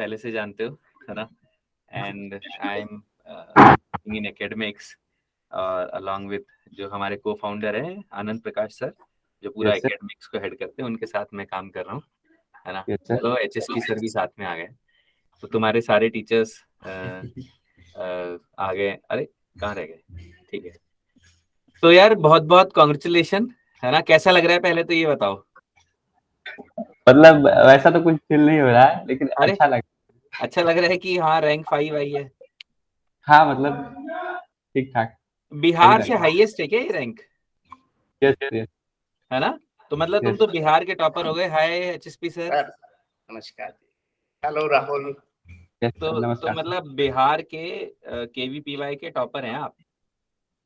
पहले से जानते हो, है ना। And I am in academics, और अलॉन्ग विद जो हमारे को फाउंडर हैं आनंद प्रकाश सर, जो पूरा Yes, sir. एकेडमिक्स को हेड करते हैं, उनके साथ मैं काम कर रहा हूँ, है ना। Yes, sir. चलो HSP सर भी साथ में आ गए, तो तुम्हारे सारे टीचर्स आ गए। अरे कहाँ रह गए, ठीक है। तो यार बहुत बहुत कॉन्ग्रेचुलेशन, है ना। कैसा लग रहा है पहले तो ये बताओ। मतलब वैसा तो कुछ फील नहीं हो रहा है, लेकिन अरे अच्छा लग रहा है कि हाँ रैंक 5 आई है। हाँ, मतलब ठीक ठाक सही बिहार लग से रहा हाईएस्ट है क्या ये रैंक, है। यस यस है ना। तो मतलब तुम यस। तो बिहार के टॉपर हो गए। हाय HSP सर। सर नमस्कार। हेलो राहुल। यस तो नमस्कार सर। मतलब बिहार के KVPY के टॉपर हैं आप,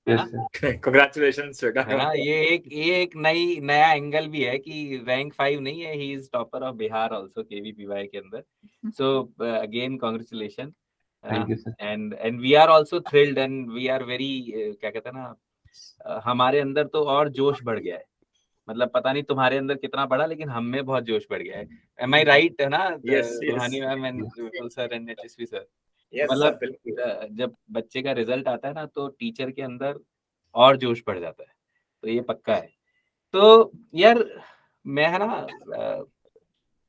है यस ना। सर। Congratulations, बेटा। है ना, ये एक नया एंगल भी है कि रैंक 5 नहीं है, he is topper of Bihar also KVPY के अंदर। सो अगेन कांग्रेचुलेशन, है ना। Thank you sir. And we are also thrilled and we are very, क्या कहते हैं ना, हमारे अंदर तो और जोश बढ़ गया है। मतलब पता नहीं तुम्हारे अंदर कितना बढ़ा, लेकिन हम में बहुत जोश बढ़ गया है। एम आई राइट, है ना। Yes, रूहानी yes. Ma'am and Vipul sir and HSP sir. Yes sir मतलब बिल्कुल। जब बच्चे का रिजल्ट आता है ना, तो टीचर के अंदर और जोश बढ़ जाता है, तो ये पक्का है। तो यार मैं, है ना,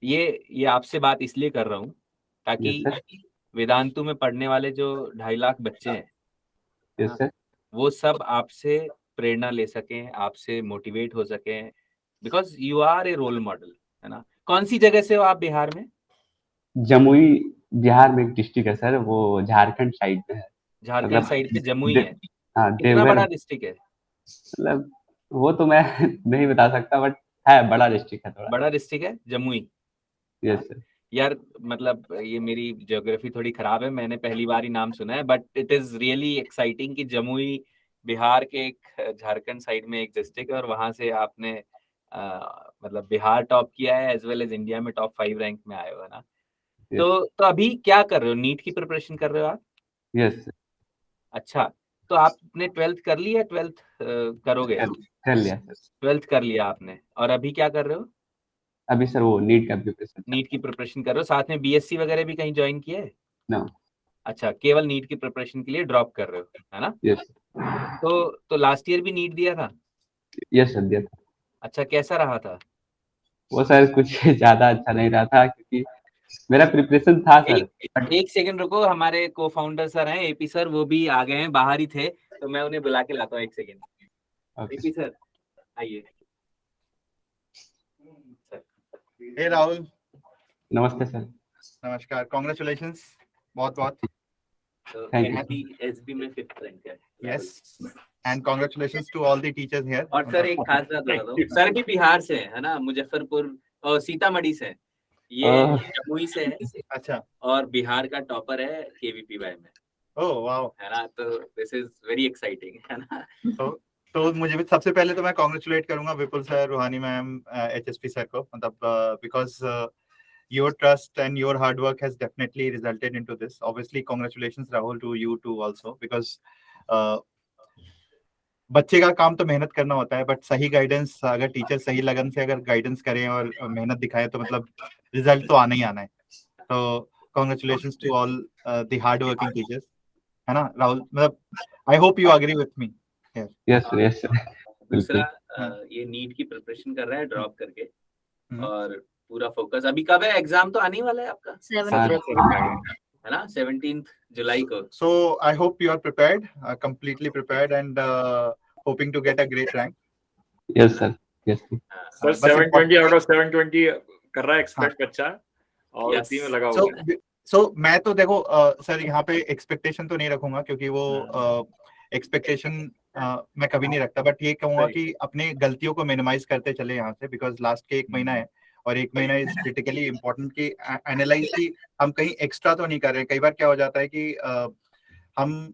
ये आपसे बात इसलिए कर रहा हूँ ताकि यस सर। वेदांतु में पढ़ने वाले जो 2.5 लाख बच्चे हैं, है यस ना, सर। वो सब आपसे प्रेरणा ले सकें, आपसे मोटिवेट हो सकें, because you are a role model, है ना। कौन सी जगह से हो आप बिहार में? जमुई बिहार में एक डिस्ट्रिक्ट है सर, वो झारखंड साइड में है। झारखंड मतलब साइड पे जमुई दे, है। हाँ कितना देवघर। बड़ा डिस्ट्रिक्ट है? मतलब वो तो मैं नहीं बता सकता, बट है बड़ा डिस्ट्रिक्ट है थोड़ा। बड़ा डिस्ट्रिक्ट है जमुई। Yes sir. यार मतलब ये मेरी ज्योग्राफी थोड़ी खराब है, मैंने पहली बार ही नाम सुना है, but it is really exciting कि जमुई बिहार के एक झारखंड साइड में एक डिस्ट्रिक्ट है, और वहां से आपने मतलब बिहार टॉप किया है, एज वेल एज इंडिया में टॉप 5 रैंक में आए हो, है ना। यस तो अभी क्या कर रहे हो? नीट की प्रिपरेशन कर रहे हो आप? Yes sir. अच्छा, तो आपने 12th कर ली या 12th करोगे? कर लिया सर। 12th कर लिया आपने, और अभी क्या कर रहे हो? अभी सर वो नीट का प्रिपरेशन चल नीट की प्रिपरेशन कर रहे हो, साथ में BSc वगैरह भी कहीं ज्वाइन किया है? रहा है। अच्छा, केवल नीट की प्रिपरेशन के लिए ड्रॉप कर रहे हो, है ना। यस तो लास्ट ईयर भी नीट दिया था? यस सर दिया था। अच्छा, कैसा रहा था? वो सर कुछ ज्यादा अच्छा नहीं रहा था, क्योंकि मेरा प्रिपरेशन था सर। एक सेकंड रुको, हमारे को फाउंडर सर हैं AP सर, वो भी आ गए हैं, बाहर ही थे, तो मैं उन्हें बुला के लाता हूँ। एक सेकंड। ओके। AP सर आइए। हे राहुल। नमस्ते सर। नमस्कार। कॉन्ग्रेचुलेशंस बहुत बहुत। Thank you. NP SB में 5th रैंक है। Yes and congratulations to all the teachers here. और सर एक खास बात बता दूं, सर भी बिहार से है ना, मुजफ्फरपुर और सीतामढ़ी से हैं। ये जमुई से है, अच्छा। और बिहार का टॉपर है KVPY में, ओह वाओ। है ना। तो दिस इज वेरी एक्साइटिंग, है ना। तो मुझे भी सबसे पहले तो मैं कॉन्ग्रेचुलेट करूंगा विपुल सर, रूहानी मैम, HSP सर को, मतलब because your trust and your hard work has definitely resulted into this. Obviously congratulations Rahul to you too also, because बच्चे का काम तो मेहनत करना होता है, बट सही गाइडेंस अगर टीचर सही लगन से अगर गाइडेंस करें और मेहनत दिखाएं तो मतलब रिजल्ट तो आना ही आना है। तो congratulations to all the hard working teachers, है ना राहुल। मतलब I hope you agree with me. Yes yes दूसरा बिल्कुल। ये नीट की प्रिपरेशन कर रहा है ड्रॉप करके, हम्म। और पूरा फोकस अभी कब है? एग्जाम तो आने ही वाला है आपका, हाँ 17 है ना, 17th जुलाई को। So I hope you are prepared, completely prepared, and hoping to get a great rank. Yes sir. Yes sir बस 720 आउट ऑफ 720 कर रहा है एक्सपेक्ट बच्चा, और Yes. उसी में लगा So हुआ है। मैं तो देखो सर यहाँ पे एक्सपेक्टेशन तो नहीं रखूंगा, क्योंकि वो एक्सपेक्टेशन मैं कभी नहीं रखता, बट ये कहूंगा कि अपने गलतियों को मिनिमाइज करते चले यहाँ से, बिकॉज लास्ट के 1 महीना है, और 1 महीना इज क्रिटिकली इम्पोर्टेंट कि एनालाइज की हम कहीं एक्स्ट्रा तो नहीं कर रहे हैं। कई बार क्या हो जाता है कि हम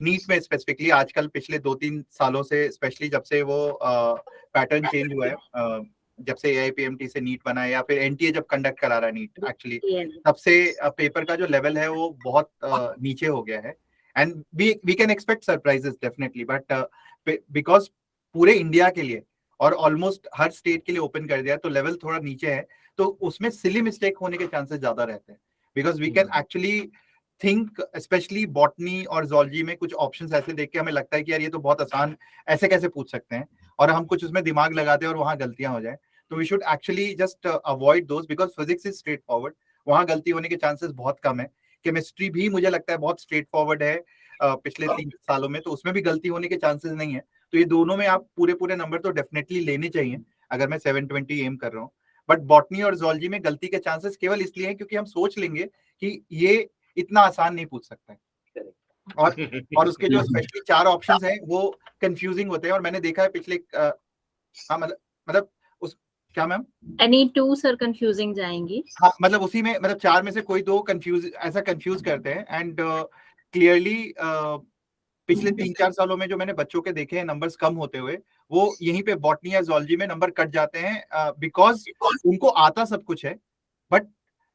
नीट में स्पेसिफिकली आजकल पिछले 2-3 सालों से, स्पेशली जब से वो पैटर्न चेंज हुआ है, जब से AIPMT से नीट बना है, या फिर NTA जब कंडक्ट करा रहा है नीट एक्चुअली, तब से पेपर का जो लेवल है वो बहुत नीचे हो गया है। And we can expect surprises definitely, but because पूरे इंडिया के लिए और ऑलमोस्ट हर स्टेट के लिए ओपन कर दिया, तो लेवल थोड़ा नीचे है, तो उसमें सिली मिस्टेक होने के चांसेस ज्यादा रहते हैं। Because we can actually think, specially botany और zoology में कुछ ऑप्शंस ऐसे देख के हमें लगता है कि यार ये तो बहुत आसान, ऐसे कैसे पूछ सकते हैं, और हम कुछ उसमें दिमाग लगाते हैं और वहां गलतियां हो जाए। तो we should actually just avoid those, because physics is straightforward, वहां गलती होने के चांसेस बहुत कम है। केमिस्ट्री भी मुझे लगता है बहुत स्ट्रेट फॉरवर्ड है पिछले 3 सालों में, तो उसमें भी गलती होने के चांसेस नहीं है। तो ये दोनों में आप पूरे पूरे नंबर तो डेफिनेटली लेने चाहिए अगर मैं 720 एम कर रहा हूँ। बट बॉटनी और zoology में गलती के चांसेस केवल इसलिए हैं क्योंकि हम सोच लेंगे कि ये इतना आसान नहीं पूछ सकता है, और उसके जो स्पेशली 4 ऑप्शंस हैं वो कंफ्यूजिंग होते हैं। और मैंने देखा है पिछले हाँ मतलब उस क्या मैम एनी 2 सर कंफ्यूजिंग जाएंगी। हाँ, मतलब उसी में, मतलब 4 में से कोई 2 कंफ्यूज करते हैं। एंड क्लियरली पिछले 3-4 सालों में जो मैंने बच्चों के देखे हैं नंबर्स कम होते हुए, वो यहीं पे बॉटनी या zoology में नंबर कट जाते हैं बिकॉज उनको आता सब कुछ है, बट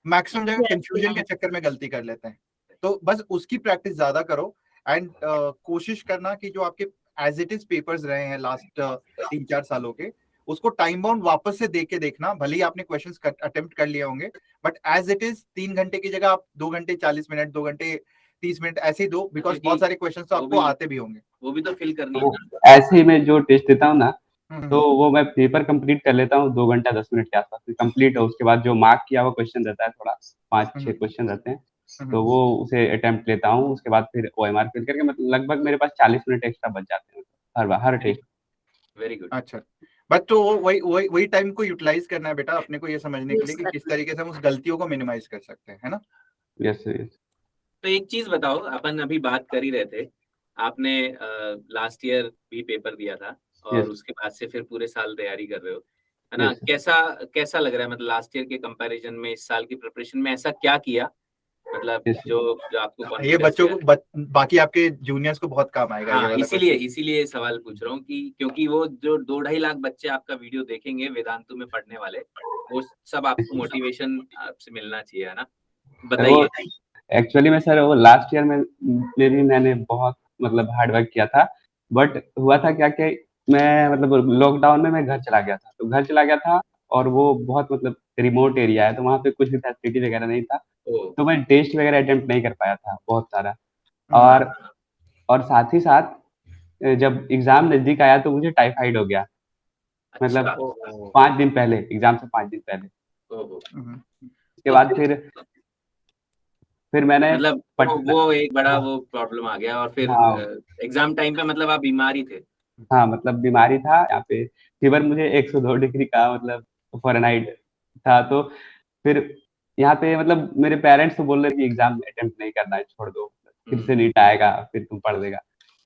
मैक्सिमम जगह कंफ्यूजन के चक्कर में गलती कर लेते हैं। तो बस उसकी प्रैक्टिस ज्यादा करो, एंड कोशिश करना कि जो आपके एज इट इज पेपर्स रहे हैं लास्ट 3-4 सालों के, उसको टाइम बाउंड वापस से देख के देखना। भले ही आपने क्वेश्चंस अटेम्प्ट कर लिए होंगे, बट एज इट इज 3 घंटे की जगह आप 2 घंटे 40 मिनट, 2 घंटे 30 मिनट ऐसे ही दो, बिकॉज बहुत सारे क्वेश्चंस तो आपको आते भी होंगे, वो भी तो फिल करनी तो है। ऐसे ही मैं जो टेस्ट देता हूँ ना, तो वो मैं पेपर कंप्लीट कर लेता हूँ 2 घंटा 10 मिनट के आसपास में कंप्लीट है। उसके बाद जो मार्क किया हुआ क्वेश्चन रहता है, थोड़ा 5-6 क्वेश्चन रहते हैं, तो वो उसे अटेम्प्ट लेता हूँ। उसके बाद फिर OMR फिल करके मतलब लगभग मेरे पास 40 मिनट एक्स्ट्रा बच जाते हैं हर टेस्ट। Very good. अच्छा, बट तो वही टाइम को यूटिलाइज करना है बेटा, अपने को ये समझने के लिए कि किस तरीके से हम उस गलतियों को मिनिमाइज कर सकते हैं, है ना। Yes yes. तो एक चीज बताओ, अपन अभी बात कर ही रहे थे, आपने लास्ट ईयर भी पेपर दिया था और Yes. उसके बाद से फिर पूरे साल तैयारी कर रहे हो, है ना। Yes. कैसा लग रहा है, मतलब लास्ट ईयर के कंपैरिजन में इस साल की प्रिपरेशन में ऐसा क्या किया, मतलब Yes. जो आपको ये कॉन्फिडेंस बच्चों को बाकी आपके जूनियर्स को बहुत काम आएगा। ये हाँ, वाला इसीलिए सवाल पूछ रहा हूँ कि क्योंकि वो जो 2-2.5 लाख बच्चे आपका वीडियो देखेंगे वेदांतु में पढ़ने वाले, वो सब आपको मोटिवेशन आपसे मिलना चाहिए, है ना। बताइए। एक्चुअली में सर वो लास्ट ईयर में मैंने बहुत मतलब हार्ड वर्क किया था, बट हुआ था क्या कि मैं मतलब लॉकडाउन में मैं घर चला गया था। तो घर चला गया था और वो बहुत मतलब रिमोट एरिया है, तो वहाँ पे कुछ भी फैसिलिटी वगैरह नहीं था, तो मैं टेस्ट वगैरह अटेम्प्ट नहीं कर पाया था बहुत सारा। और साथ ही साथ जब एग्जाम नजदीक आया तो मुझे टाइफाइड हो गया, मतलब 5 दिन पहले, एग्जाम से 5 दिन पहले। उसके बाद फिर मैंने मतलब वो एक बड़ा वो प्रॉब्लम आ गया, और फिर एग्जाम टाइम पे मतलब आप बीमार ही थे। हाँ, मतलब बीमारी था, यहाँ पे फीवर मुझे 102 डिग्री का मतलब फ़ारेनहाइट था। तो फिर यहाँ पे मतलब मेरे पेरेंट्स तो बोल रहे थे कि एग्जाम अटेम्प्ट नहीं करना है, छोड़ दो, फिर से नीट आएगा, फिर तुम पढ़ लेगा।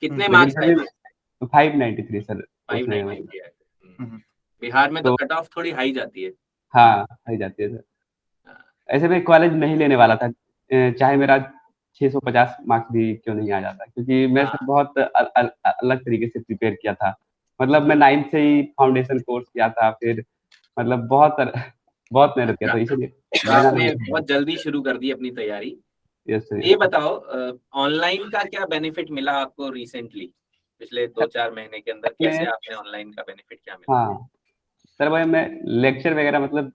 कितने मार्क्स आए? 593 सर। 593। बिहार में तो कट ऑफ थोड़ी हाई जाती है। हाँ, हाई जाती है सर। ऐसे मैं कॉलेज नहीं लेने वाला था, चाहे मेरा 650 मार्क्स भी क्यों नहीं आ जाता, क्योंकि मैं सर बहुत अलग तरीके से प्रिपेयर किया था। मतलब मैं 9th से ही फाउंडेशन कोर्स किया था, फिर मतलब बहुत मेहनत किया था, इसलिए आपने बहुत जल्दी शुरू कर दी अपनी तैयारी। ये बताओ, ऑनलाइन का क्या बेनिफिट मिला आपको रिसेंटली, पिछले 2-4 महीने के अंदर कैसे आपने ऑनलाइन का बेनिफिट क्या मिला? हाँ सर, भाई मैं लेक्चर वगैरह मतलब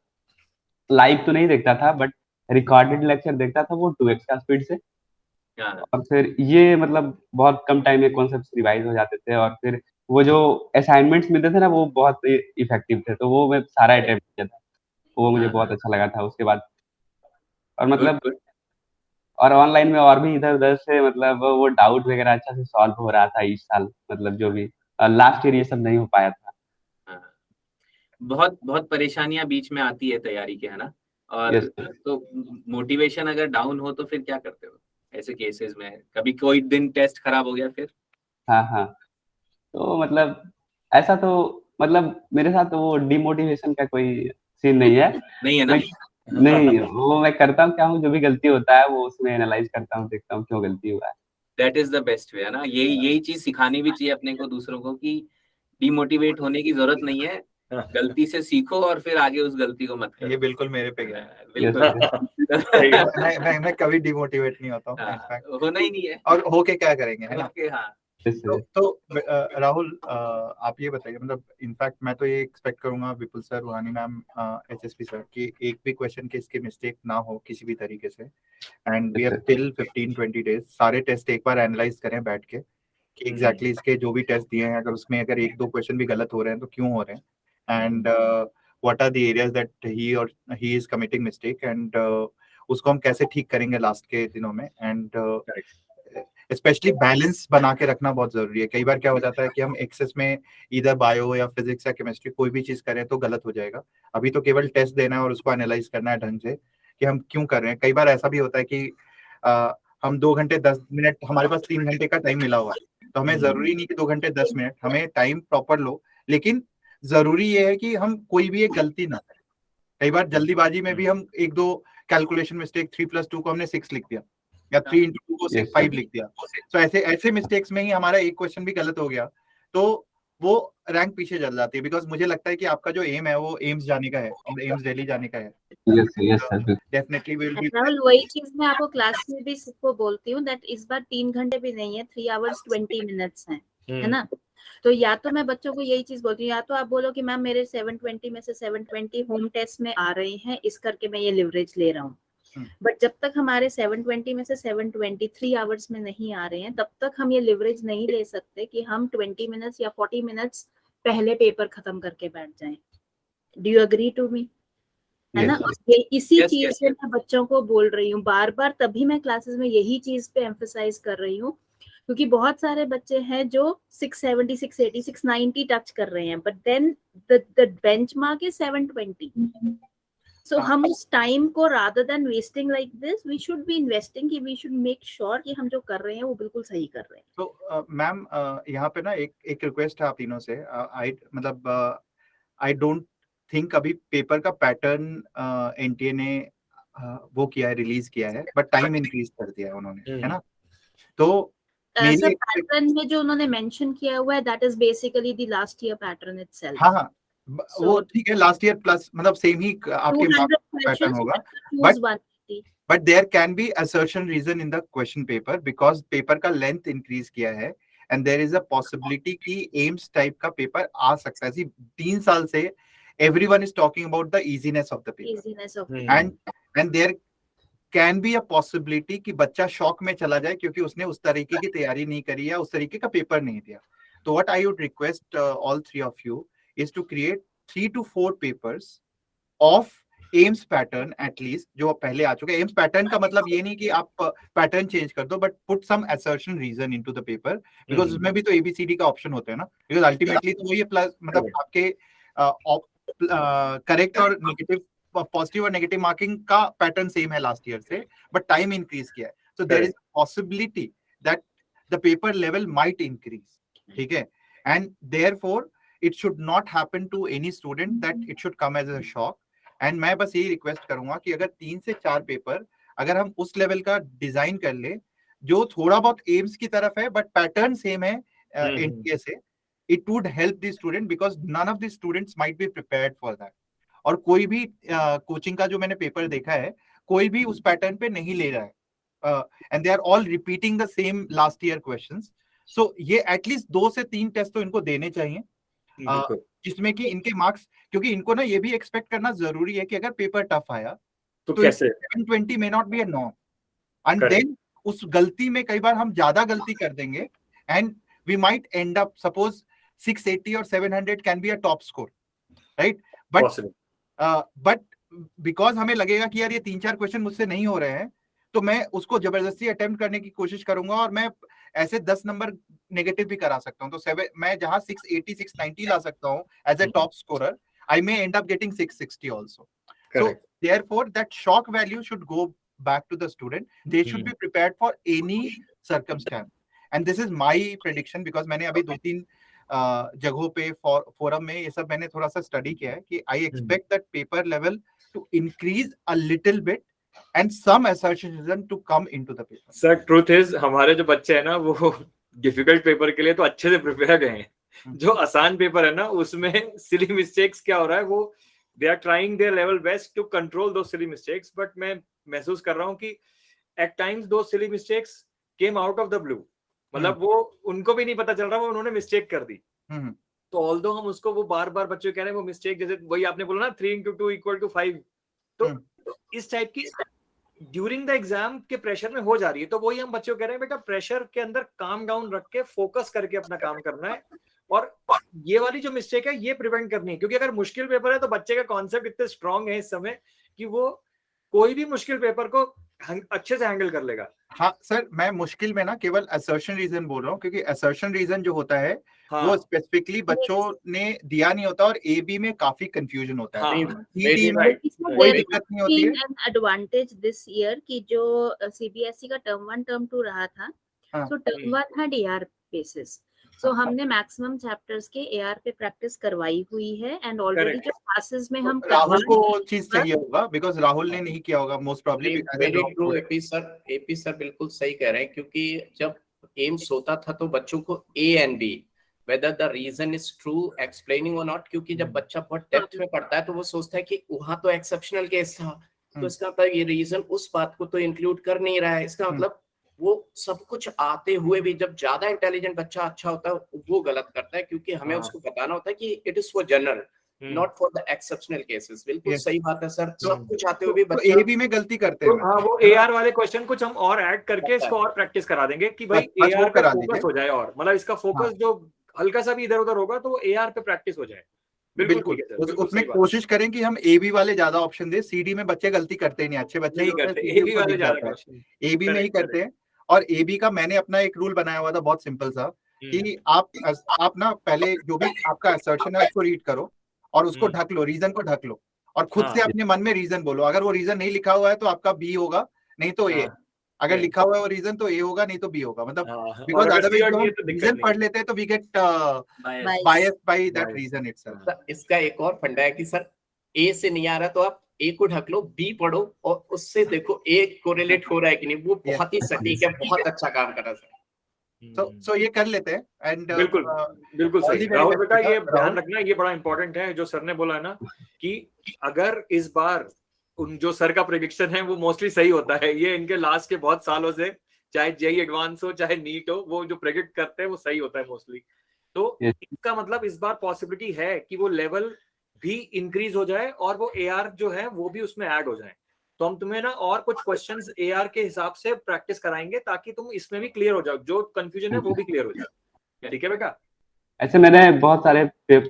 लाइव तो नहीं देखता था, बट रिकॉर्डेड लेक्चर देखता था वो 2x का स्पीड से। और फिर ये मतलब बहुत कम टाइम में कॉन्सेप्ट्स रिवाइज हो जाते थे, और फिर वो जो असाइनमेंट्स मिलते थे ना वो बहुत इफेक्टिव थे, तो वो मैं सारा अटेम्प्ट किया था, वो मुझे बहुत अच्छा लगा था। उसके बाद और मतलब और ऑनलाइन में और भी इधर-उधर से मतलब वो डाउट वगैरह अच्छा से सॉल्व हो रहा था इस साल, मतलब जो भी लास्ट ईयर ये सब नहीं हो पाया था। बहुत बहुत परेशानियां बीच में आती है तैयारी के, है ना। और तो मोटिवेशन अगर डाउन हो तो फिर क्या करते हो ऐसे केसेस में? कभी कोई दिन टेस्ट खराब हो गया फिर? हाँ, तो मतलब ऐसा तो मतलब मेरे साथ तो वो डिमोटिवेशन का कोई सीन नहीं है। नहीं है ना? नहीं, वो मैं करता हूँ क्या हूँ, जो भी गलती होता है वो उसमें एनालाइज करता हूँ, देखता हूँ क्यों गलती हुआ है। That is the best way, है ना। यही चीज सिखानी भी चाहिए अपने को दूसरों को कि डिमोटिवेट होने की जरूरत नहीं है, गलती से सीखो और फिर आगे उस गलती को मत करो। ये बिल्कुल मेरे पे गया। बिल्कुल। मैं कभी डिमोटिवेट नहीं होता हूँ, होना ही नहीं है। और होके क्या करेंगे, है ना। हाँ, राहुल आप ये बताइए, मतलब इनफैक्ट मैं तो ये एक्सपेक्ट करूंगा विपुल सर, रूहानी मैम, एचएसपी सर कि एक भी क्वेश्चन के इसके मिस्टेक ना हो किसी भी तरीके से, and we have till 15-20 days सारे टेस्ट एक बार एनालाइज करें बैठ के कि एग्जैक्टली इसके जो भी टेस्ट दिए हैं, अगर उसमें अगर एक दो क्वेश्चन भी गलत हो रहे हैं तो क्यों हो रहे हैं, and what are the areas that he is committing mistake, एंड उसको हम कैसे ठीक करेंगे लास्ट के दिनों में, एंड स्पेशली बैलेंस बना के रखना बहुत जरूरी है। कई बार क्या हो जाता है कि हम एक्सेस में इधर बायो या फिजिक्स या केमिस्ट्री कोई भी चीज करें तो गलत हो जाएगा। अभी तो केवल टेस्ट देना है और उसको एनालाइज करना है ढंग से कि हम क्यों कर रहे हैं। कई बार ऐसा भी होता है कि हम 2 घंटे 10 मिनट, हमारे पास 3 घंटे का टाइम मिला हुआ है, तो हमें जरूरी नहीं कि 2 घंटे 10 मिनट, हमें टाइम प्रॉपर लो, लेकिन जरूरी ये है कि हम कोई भी एक गलती ना करें। कई बार जल्दीबाजी में भी हम एक दो कैलकुलेशन मिस्टेक, 3+2 को हमने 6 लिख दिया या 3 into 2 को 5 लिख दिया, तो ऐसे मिस्टेक्स में ही हमारा एक क्वेश्चन भी गलत हो गया तो वो रैंक पीछे चल जाती है। बिकॉज मुझे लगता है कि आपका जो एम है वो एम्स जाने का है, एम्स दिल्ली जाने का है। Definitely will be. राहुल वही चीज मैं आपको क्लास में भी सबको बोलती हूँ दैट इस बार 3 घंटे भी नहीं है, 3 hours 20 minutes है ना। तो या तो मैं बच्चों को यही चीज बोलती हूँ, या तो आप बोलो कि मैम मेरे 720 में से 720 होम टेस्ट में आ रहे हैं, इस करके मैं ये लिवरेज ले रहा हूँ। बट जब तक हमारे 720 में से 723 आवर्स में नहीं आ रहे हैं, तब तक हम ये लिवरेज नहीं ले सकते कि हम 20 मिनट्स या 40 मिनट्स पहले पेपर खत्म करके बैठ जाएं। Do you agree to me? है ना। ये इसी चीज से मैं बच्चों को बोल रही हूँ बार बार, तभी मैं क्लासेस में यही चीज पे एम्फसाइज कर रही हूँ, क्योंकि बहुत सारे बच्चे हैं जो 670, 680, 690 टच कर रहे हैं, but then the benchmark is 720। So हम उस टाइम को rather than wasting like this, we should be investing कि we should make sure कि हम जो कर रहे हैं वो बिल्कुल सही कर रहे हैं। तो मैम यहाँ पे ना एक रिक्वेस्ट है आप तीनों से। आई डोंट थिंक अभी पेपर का पैटर्न एनटीए ने वो किया है, रिलीज किया है, बट टाइम इंक्रीज कर दिया है उन्होंने, है ना। तो सर पैटर्न में जो उन्होंने मेंशन किया हुआ है that is basically the last year pattern itself। हाँ वो ठीक है, लास्ट ईयर प्लस मतलब सेम ही आपके पैटर्न होगा, but there can be assertion reason in the question paper because paper का लेंथ इंक्रीज किया है, and there is a possibility कि एम्स टाइप का पेपर आ सकता है। 3 साल से everyone is talking about the easiness of the paper, and there can be a possibility कि बच्चा शॉक में चला जाए क्योंकि उसने उस तरीके की तैयारी नहीं करी या उस तरीके का पेपर नहीं दिया। तो what I would request all three of you is to create 3 to 4 papers of AIIMS pattern at least, जो पहले आ चुके हैं। एम्स पैटर्न का मतलब ये नहीं कि आप पैटर्न चेंज कर दो, but put some assertion reason into the paper, because उसमें भी तो एबीसीडी का ऑप्शन होता है ना, बिकॉज अल्टीमेटली तो वही प्लस मतलब आपके करेक्ट और नेगेटिव, पॉजिटिव और नेगेटिव मार्किंग का पैटर्न सेम है लास्ट ईयर से, बट टाइम इंक्रीज किया है। So there is possibility that the paper level might increase, ठीक है, and therefore it should not happen to any student that it should come as a shock. And मैं बस यही request करूंगा कि अगर 3 से 4 पेपर अगर हम उस लेवल का डिजाइन कर ले जो थोड़ा बहुत एम्स की तरफ है बट पैटर्न सेम है एनटीए से, it would help the student because none of the students might be prepared for that। और कोई भी कोचिंग का जो मैंने पेपर देखा है, कोई भी उस पैटर्न पे नहीं ले रहा है, and they are all repeating the same last year questions. So ये एटलीस्ट 2 से 3 टेस्ट तो इनको देने चाहिए, जिसमें कि इनके मार्क्स, क्योंकि इनको ना ये भी एक्सपेक्ट करना जरूरी है कि अगर पेपर टफ आया तो कैसे 720 may not be a norm, and then उस गलती में कई बार हम ज्यादा गलती कर देंगे and we might end up, suppose 680 or 700 can be a top score, right? But because हमें लगेगा कि यार ये 3-4 क्वेश्चन मुझसे नहीं हो रहे हैं, तो मैं उसको जबरदस्ती अटेम्प्ट करने की कोशिश करूंगा और मैं ऐसे 10 नंबर नेगेटिव भी करा सकता हूं। तो मैं जहां 680 690 ला सकता हूं as a top scorer, I may end up getting 660 also। So therefore that shock value should go back to the student. They should be prepared for any circumstance, and this is my prediction because मैंने अभी 2-3 जगहों पे forum में ये सब मैंने थोड़ा सा स्टडी किया है कि I expect that paper level to increase a little bit and some assertion to come into the paper। Sir, truth is हमारे जो बच्चे हैं ना वो डिफिकल्ट पेपर के लिए तो अच्छे से प्रिपेयर गए हैं, जो आसान पेपर है ना उसमें सिली मिस्टेक्स क्या हो रहा है, वो they are trying their level best to control those silly mistakes, but मैं महसूस कर रहा हूँ कि at times those silly mistakes came out of the blue, मतलब वो उनको भी नहीं पता चल रहा, वो उन्होंने मिस्टेक कर दी। तो ऑल्दो हम उसको वो बार बार बच्चों कह रहे हैं वो मिस्टेक, जैसे वही आपने बोला ना 3 into 2 = 5, तो इस टाइप की ड्यूरिंग द एग्जाम के प्रेशर में हो जा रही है। तो वही हम बच्चों को कह रहे हैं बेटा प्रेशर के अंदर काम डाउन रख के फोकस करके अपना काम करना है, और ये वाली जो मिस्टेक है ये प्रिवेंट करनी है। क्योंकि अगर मुश्किल पेपर है तो बच्चे का कॉन्सेप्ट इतने स्ट्रांग है इस समय कि वो कोई भी मुश्किल पेपर को अच्छे से हैंडल कर लेगा। हाँ सर, मैं मुश्किल में ना केवल असर्शन रीजन बोल रहा हूँ, क्योंकि असर्शन रीजन जो होता है वो स्पेसिफिकली बच्चों ने दिया नहीं होता और एबी में काफी कंफ्यूजन होता है। ईडी में कोई दिक्कत नहीं होती है। एडवांटेज दिस ईयर की जो सीबीएसई का टर्म 1 टर्म 2 रहा था, तो टर्म 1 had AR बेसिस, सो हमने मैक्सिमम चैप्टर्स के एआर पे प्रैक्टिस करवाई हुई है, एंड ऑलरेडी जो क्लासेस में हम राहुल को चीज चाहिए होगा, बिकॉज राहुल ने नहीं किया होगा most probably. Very true AP sir बिल्कुल सही कह रहे हैं, क्योंकि जब एम्स होता था तो बच्चों को A and B whether the reason is true explaining or not, क्योंकि जब बच्चा बहुत डेप्थ में पढ़ता है तो वो सोचता है कि वहां तो एक्सेप्शनल केस था, तो इसका मतलब ये रीजन उस बात को तो इंक्लूड कर नहीं रहा है। इसका मतलब वो सब कुछ आते हुए भी जब ज्यादा इंटेलिजेंट बच्चा अच्छा होता है वो गलत करता है, क्योंकि हमें उसको बताना होता है कि it is for general not for the exceptional cases. बिल्कुल सही बात है सर, सब कुछ आते हुए भी बच्चा एबी में गलती करते हैं। हाँ, वो एआर वाले क्वेश्चन कुछ हम और ऐड करके इसको और प्रैक्टिस करा देंगे कि भाई एआर पे फोकस हो जाए, और मतलब इसका फोकस जो हल्का सा भी इधर उधर होगा तो वो एआर पे प्रैक्टिस हो जाए। बिल्कुल उसमें कोशिश करें कि हम एबी वाले ज्यादा ऑप्शन दे। सीडी में बच्चे गलती करते ही नहीं, अच्छे बच्चे नहीं करते, एबी वाले ज्यादा एबी में ही करते हैं। और एबी का मैंने अपना एक रूल बनाया हुआ था बहुत सिंपल सा, कि आप ना पहले जो भी आपका असर्शन है उसको रीड करो और उसको ढक लो, रीजन को ढक लो और खुद से अपने मन में रीजन बोलो। अगर वो रीजन नहीं लिखा हुआ है तो आपका बी होगा, नहीं तो ए। अगर लिखा हुआ है वो रीजन तो ए होगा, नहीं तो बी होगा। मतलब बिकॉज़ अदरवाइज हम रीजन पढ़ लेते हैं तो we get biased by that reason itself. इसका एक और फंडा है कि सर ए से नहीं आ रहा तो आप ए को ढक लो, बी पढ़ो और उससे देखो ए कोरिलेट हो रहा है कि नहीं। वो बहुत ही सटीक है, बहुत अच्छा काम कर रहा है सर। so ये कर लेते हैं। एंड बिल्कुल सही राहुल बेटा, ये ध्यान रखना, ये बड़ा इंपॉर्टेंट है जो सर ने बोला है ना, कि अगर इस बार उन जो सर का प्रेडिक्शन है वो मोस्टली सही होता है, ये इनके लास्ट के बहुत सालों से, चाहे जेईई एडवांस हो चाहे नीट हो, वो जो प्रेडिक्ट करते हैं वो सही होता है मोस्टली। तो इसका मतलब इस बार पॉसिबिलिटी है कि वो लेवल भी इंक्रीज हो जाए और वो एआर जो है वो भी उसमें ऐड हो जाए। तो हम तुम्हें ना और कुछ क्वेश्चंस एआर के हिसाब से प्रैक्टिस कराएंगे ताकि तुम इसमें भी क्लियर हो जाओ, जो कंफ्यूजन है वो भी क्लियर हो जाए। ठीक है बेटा? ऐसे मैंने बहुत सारे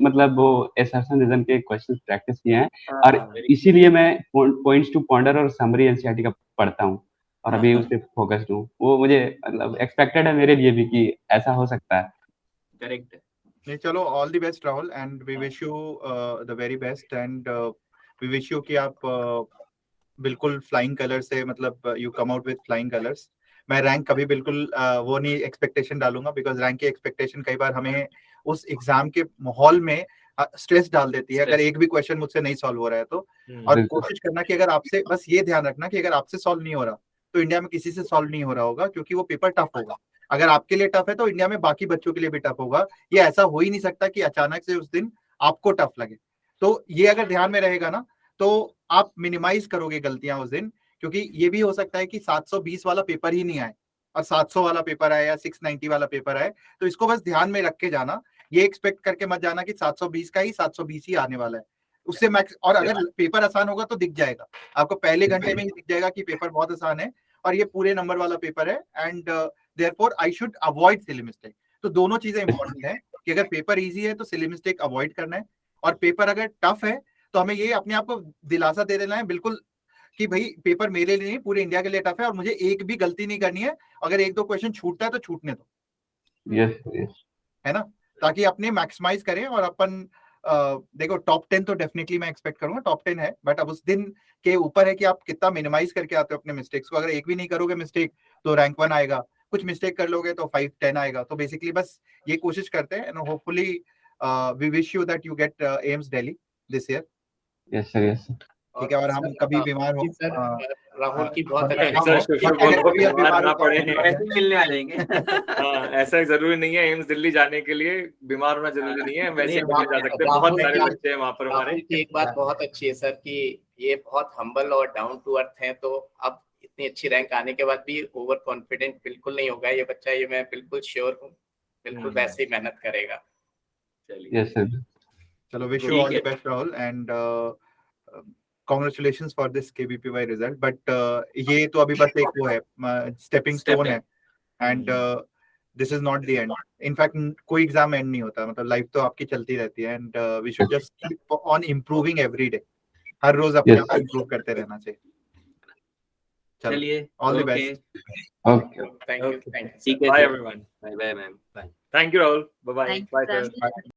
मतलब वो असर्शन रीजन के क्वेश्चंस प्रैक्टिस किए हैं और इसीलिए मैं पॉइंट्स टू पॉन्डर और समरी एनसीईआरटी का पढ़ता हूँ और अभी उस पे फोकस्ड हूँ। वो मुझे मतलब एक्सपेक्टेड है मेरे लिए भी कि ऐसा हो सकता है। करेक्ट। नहीं, चलो all the best Rahul, and we wish you the very best, and we wish you कि आप बिल्कुल फ्लाइंग कलर से, मतलब you come out with flying colours. मैं रैंक कभी बिल्कुल वो नहीं एक्सपेक्टेशन डालूंगा, बिकॉज रैंक की एक्सपेक्टेशन कई बार हमें उस एग्जाम के माहौल में स्ट्रेस डाल देती है अगर एक भी क्वेश्चन मुझसे नहीं सॉल्व हो रहा है तो। और कोशिश करना कि अगर आपसे, बस ये ध्यान रखना कि अगर आपसे सॉल्व नहीं हो रहा तो इंडिया में किसी से सॉल्व नहीं हो रहा होगा, क्योंकि वो पेपर टफ होगा। अगर आपके लिए टफ है तो इंडिया में बाकी बच्चों के लिए भी टफ होगा। ये ऐसा हो ही नहीं सकता कि अचानक से उस दिन आपको टफ लगे। तो ये अगर ध्यान में रहेगा ना तो आप मिनिमाइज करोगे गलतियां उस दिन, क्योंकि ये भी हो सकता है कि 720 वाला पेपर ही नहीं आए और 700 वाला पेपर आए या 690 वाला पेपर आए। तो इसको बस ध्यान में रख के जाना, ये एक्सपेक्ट करके मत जाना कि 720 का ही 720 ही आने वाला है उससे मैक्स। और अगर पेपर आसान होगा तो दिख जाएगा आपको, पहले घंटे में ही दिख जाएगा कि पेपर बहुत आसान है और ये पूरे नंबर वाला पेपर है, and therefore I should avoid silly mistake. तो दोनों चीजें इंपॉर्टेंट है कि अगर पेपर इजी है तो सिली मिस्टेक अवॉइड करना है, और पेपर अगर टफ है तो हमें ये अपने आप को दिलासा दे देना है बिल्कुल कि भाई पेपर मेरे लिए नहीं पूरे इंडिया के लिए टफ है और मुझे एक भी गलती नहीं करनी है। अगर एक दो क्वेश्चन छूटता है तो छूटने दो। यस है ना, ताकि अपने मैक्सिमाइज करें। और अपन देखो टॉप 10 तो डेफिनेटली मैं एक्सपेक्ट करूंगा, टॉप 10 है, बट अब उस दिन के ऊपर है कि आप कितना मिनिमाइज करके आते हो अपने मिस्टेक्स को। अगर एक भी नहीं करोगे मिस्टेक तो रैंक 1 आएगा, कुछ मिस्टेक कर लोगे तो 5-10 आएगा। तो बेसिकली बस ये कोशिश करते हैं, and hopefully we wish you that you get AIIMS Delhi this year. Yes sir, yes sir. ठीक है, और हम कभी बीमार हो राहुल की बहुत मिलने आ जाएंगे। ऐसा जरूरी नहीं है एम्स दिल्ली जाने के लिए बीमार होना जरूरी नहीं है, वैसे जा सकते हैं। बहुत सारे बच्चे हैं वहाँ पर हमारे। एक बात बहुत अच्छी है सर कि ये बहुत हम्बल और डाउन टू अर्थ हैं, तो अब इतनी अच्छी रैंक आने के बाद भी ओवर कॉन्फिडेंट बिल्कुल नहीं होगा ये बच्चा, ये मैं बिल्कुल श्योर हूँ, बिल्कुल वैसे ही मेहनत करेगा। चलिए यस सर। चलो विश यू ठीक ऑल है। The best Rahul and congratulations for this KBPY result, but ये तो अभी बस एक वो है स्टेपिंग स्टोन है and this is not the end. In fact कोई एग्जाम एंड नहीं होता, मतलब लाइफ तो आपकी चलती रहती है and we should just keep on improving every day, हर रोज अपने आप को इम्प्रूव करते रहना चाहिए। चलिए all the okay best. Okay. Thank you, ठीक है bye sir. Everyone, bye bye ma'am bye. Thank you Rahul, bye bye, Thank you, bye sir. Rajesh.